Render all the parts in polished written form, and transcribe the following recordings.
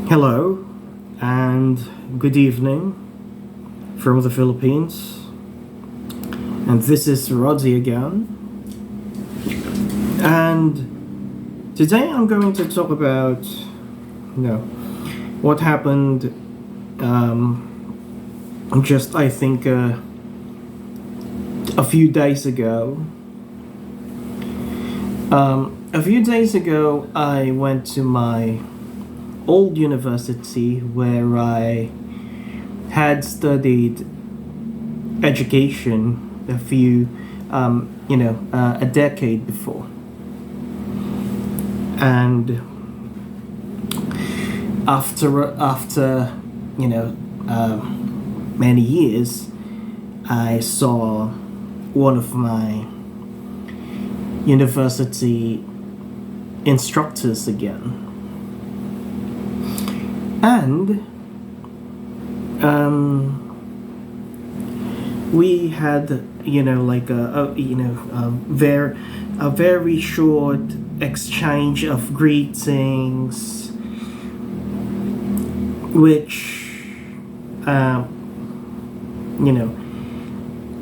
Hello and good evening from the Philippines. And this is Rodzi again. And today I'm going to talk about, what happened just I think a few days ago. A few days ago, I went to my old university where I had studied education a decade before. And after many years, I saw one of my university instructors again. And we had a very short exchange of greetings, which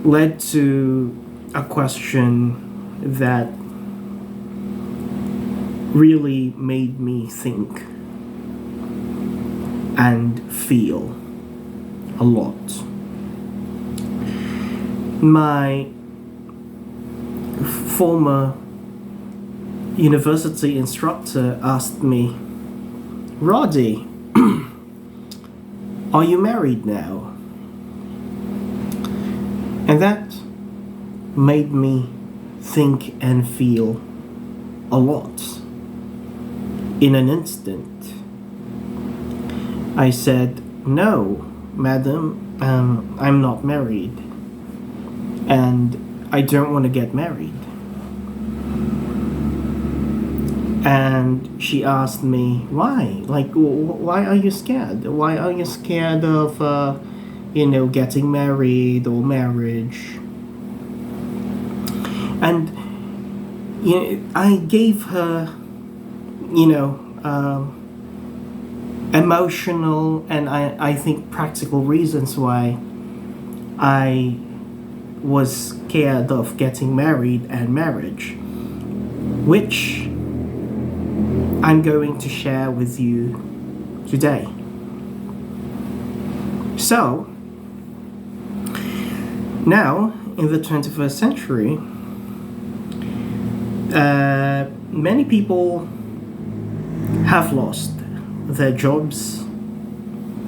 led to a question that really made me think and feel a lot. My former university instructor asked me, "Roddy, are you married now?" And that made me think and feel a lot in an instant. I said, "No, madam, I'm not married, and I don't want to get married." And she asked me, "Why? Why are you scared? Why are you scared of, getting married or marriage?" And I gave her, emotional and I think practical reasons why I was scared of getting married and marriage, which I'm going to share with you today. So, now in the 21st century, many people have lost their jobs,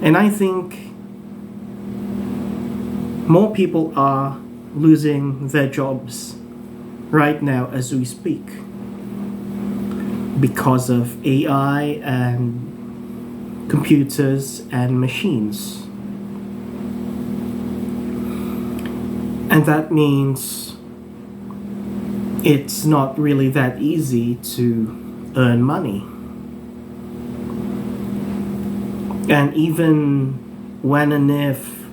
and I think more people are losing their jobs right now as we speak because of AI and computers and machines. And that means it's not really that easy to earn money. And even when and if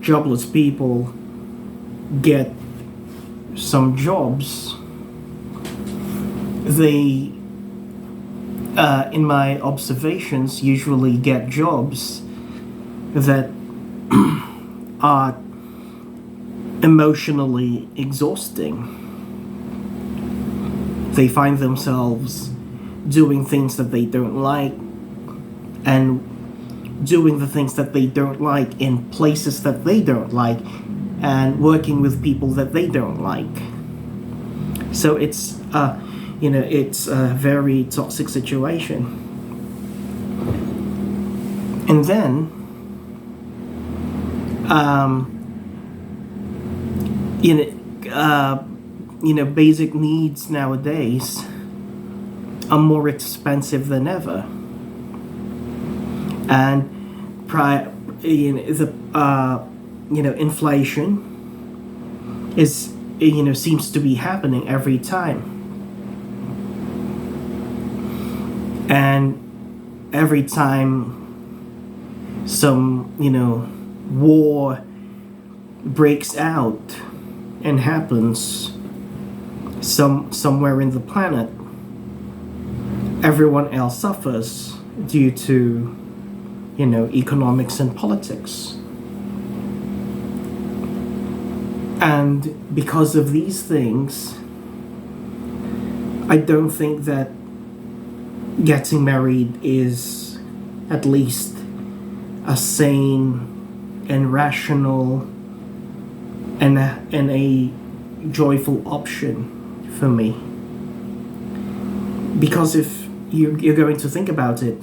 jobless people get some jobs, they, in my observations, usually get jobs that are emotionally exhausting. They find themselves doing things that they don't like, and doing the things that they don't like in places that they don't like, and working with people that they don't like. So it's it's a very toxic situation. And then basic needs nowadays are more expensive than ever. And inflation is seems to be happening every time, and every time some war breaks out and happens somewhere in the planet, everyone else suffers due to economics and politics. And because of these things, I don't think that getting married is at least a sane and rational and a joyful option for me. Because if you're going to think about it,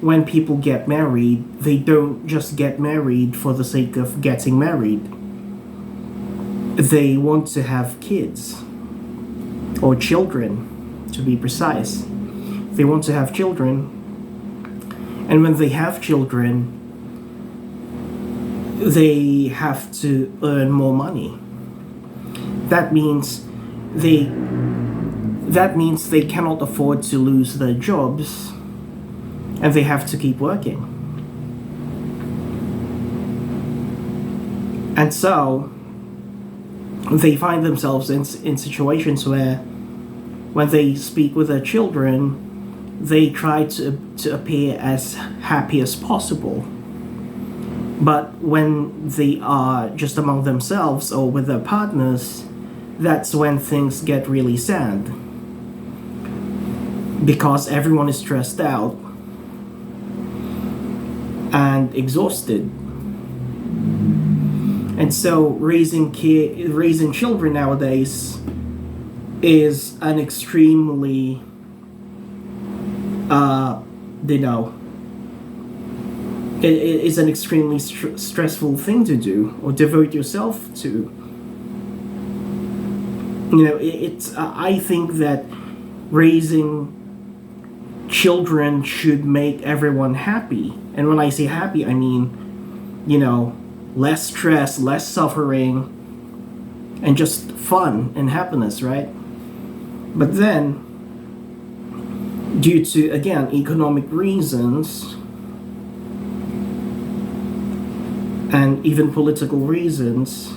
when people get married, they don't just get married for the sake of getting married. They want to have kids, or children, to be precise. They want to have children, and when they have children, they have to earn more money. That means they cannot afford to lose their jobs, and they have to keep working. And so they find themselves in situations where when they speak with their children, they try to appear as happy as possible. But when they are just among themselves or with their partners, that's when things get really sad. Because everyone is stressed out and exhausted. And so raising children nowadays is an extremely it is an extremely stressful thing to do or devote yourself to. I think that raising children should make everyone happy. And when I say happy, I mean, less stress, less suffering, and just fun and happiness, right? But then, due to, again, economic reasons and even political reasons,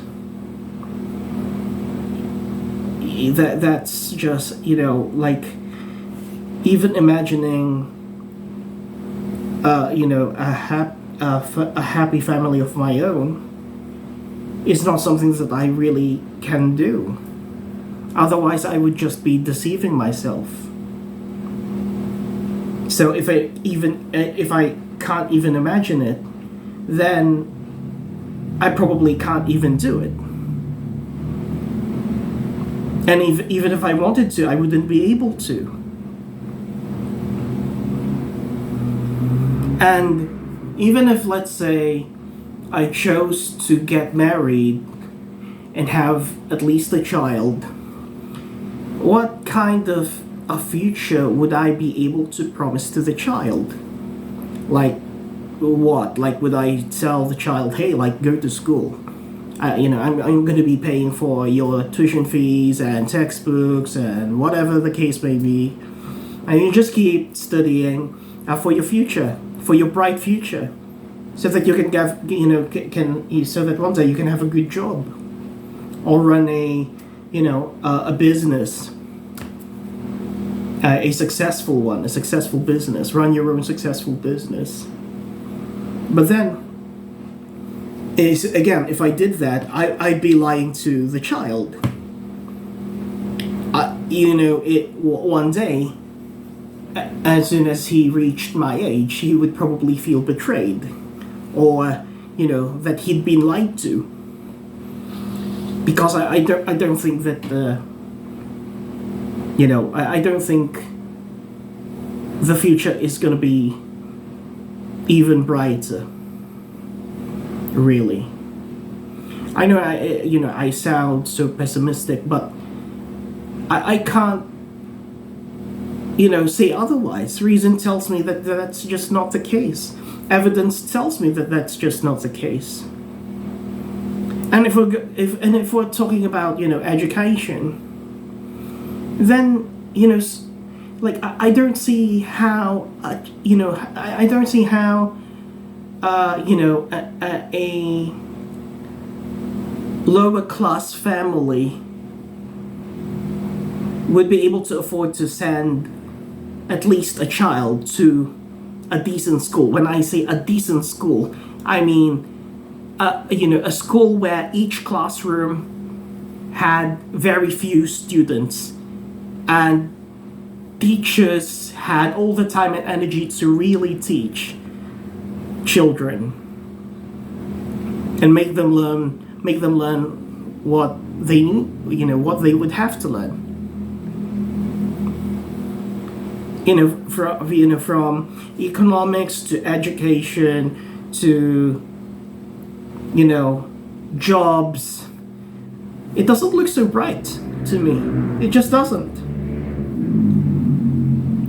that's just, even imagining, a happy family of my own is not something that I really can do. Otherwise, I would just be deceiving myself. So if I can't even imagine it, then I probably can't even do it. And even if I wanted to, I wouldn't be able to. And even if, let's say, I chose to get married and have at least a child, what kind of a future would I be able to promise to the child? Like what? Like, would I tell the child, hey, go to school? I'm going to be paying for your tuition fees and textbooks and whatever the case may be. And you just keep studying for your future, for your bright future, so that you can so that one day you can have a good job, or run a business, a successful business, run your own successful business. But then, if I did that, I'd be lying to the child. One day, as soon as he reached my age, he would probably feel betrayed, or that he'd been lied to. Because I don't think that I don't think the future is going to be even brighter. Really. I know I sound so pessimistic, but I can't say otherwise. Reason tells me that that's just not the case. Evidence tells me that that's just not the case. And if we're talking about education, then I don't see how I don't see how a lower class family would be able to afford to send at least a child to a decent school. When I say a decent school, I mean, a school where each classroom had very few students and teachers had all the time and energy to really teach children and make them learn what they need, what they would have to learn. From economics to education to jobs. It doesn't look so bright to me. It just doesn't.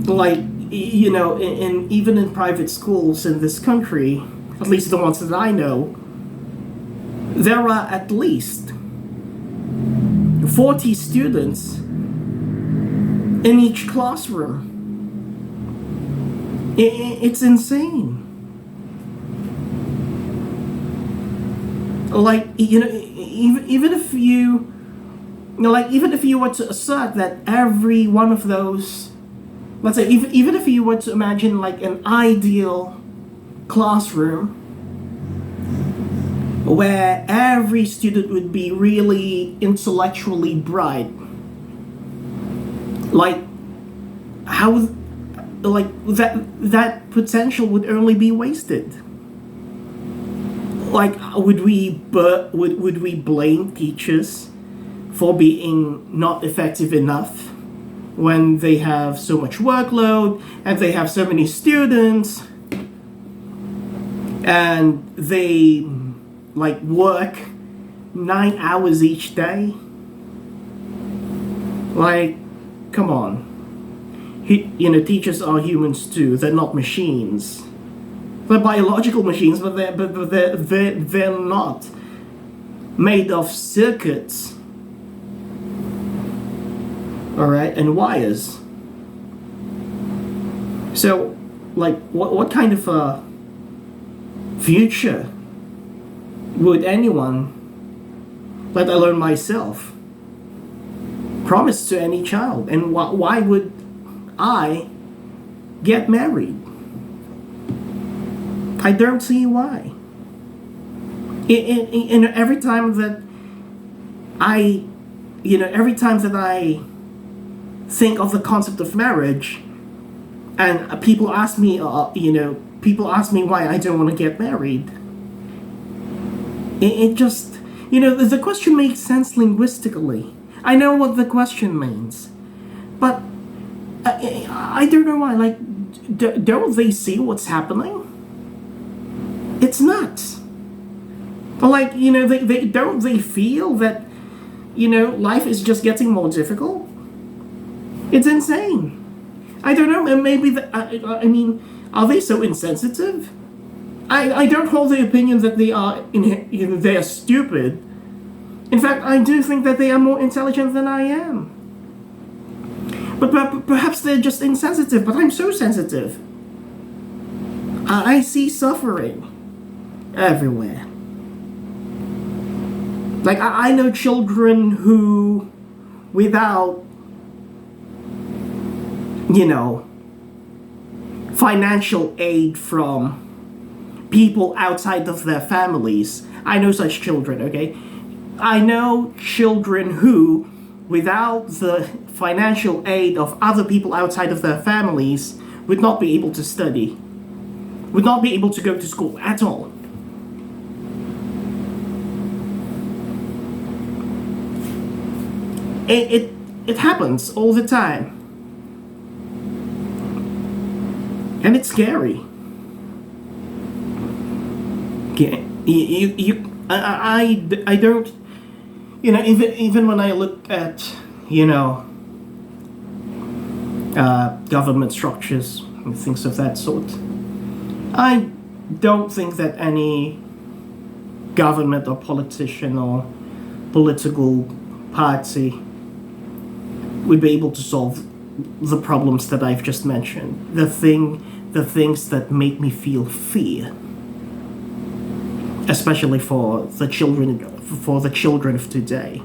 Like, even in private schools in this country, at least the ones that I know, there are at least 40 students in each classroom. It's insane. Like, even if you were to assert that every one of those, let's say, even if you were to imagine like an ideal classroom where every student would be really intellectually bright, like how, like that potential would only be wasted. Like, would we blame teachers for being not effective enough when they have so much workload and they have so many students and they like work 9 hours each day? Like, come on. Teachers are humans too. They're not machines. They're biological machines, but they're not made of circuits, all right, and wires. So, like, what kind of a future would anyone, let alone myself, promise to any child? And why would I get married? I don't see why. Every time that I think of the concept of marriage, and people ask me why I don't want to get married, it just, the question makes sense linguistically. I know what the question means, but I don't know why. Like, don't they see what's happening? It's nuts. Like, they feel that, life is just getting more difficult? It's insane. I don't know, maybe, are they so insensitive? I don't hold the opinion that they are, they are stupid. In fact, I do think that they are more intelligent than I am. But perhaps they're just insensitive, but I'm so sensitive. I see suffering everywhere. Like, I know children who, without, financial aid from people outside of their families. I know such children, okay? I know children who, without the financial aid of other people outside of their families, would not be able to study, would not be able to go to school at all. It happens all the time. And it's scary. I don't, even when I look at, government structures and things of that sort, I don't think that any government or politician or political party would be able to solve the problems that I've just mentioned. The things that make me feel fear, especially for the children of today.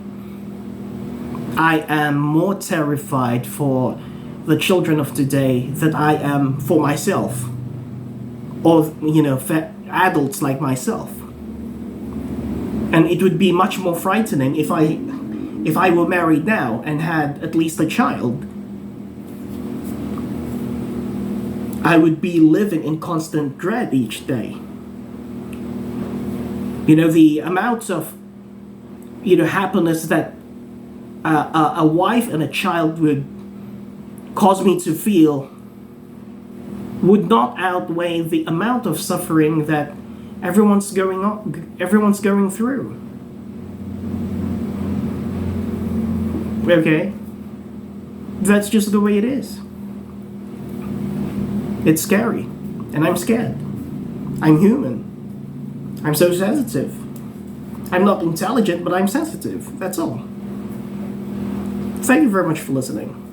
I am more terrified for the children of today than I am for myself. or adults like myself. And it would be much more frightening if I were married now and had at least a child. I would be living in constant dread each day. The amount of happiness that a wife and a child would cause me to feel would not outweigh the amount of suffering that everyone's going through. Okay? That's just the way it is. It's scary, and I'm scared. I'm human. I'm so sensitive. I'm not intelligent, but I'm sensitive. That's all. Thank you very much for listening.